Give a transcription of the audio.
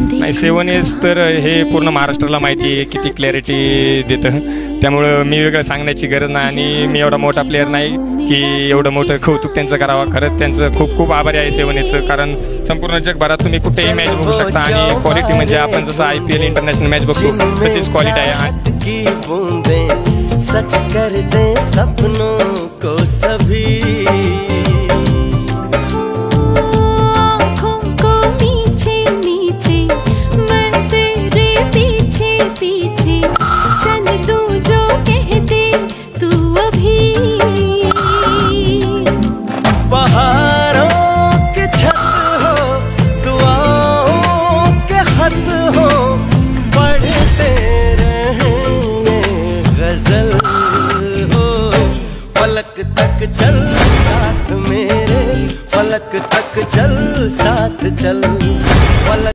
नाही, 7S तर हे पूर्ण महाराष्ट्राला माहिती आहे किती क्लॅरिटी देतं, त्यामुळं मी वेगळं सांगण्याची गरज नाही. आणि मी एवढा मोठा प्लेअर नाही की एवढं मोठं कौतुक त्यांचं करावं. खरंच त्यांचं खूप खूप आभारी आहे 7Sचं, कारण संपूर्ण जगभरात तुम्ही कुठेही मॅच बघू शकता आणि क्वालिटी म्हणजे आपण जसं IPL इंटरनॅशनल मॅच बघतो तशीच क्वालिटी आहे. सच कर दे सपनों को सभी, आँखों को नीचे नीचे मैं तेरे पीछे पीछे चल दूं जो कह दे तू अभी। पहाड़ों की छत हो, दुआओं के खत हो, पढ़ते रहे गजल हो। फलक तक चल साथ मेरे, फलक तक चल साथ चल, फलक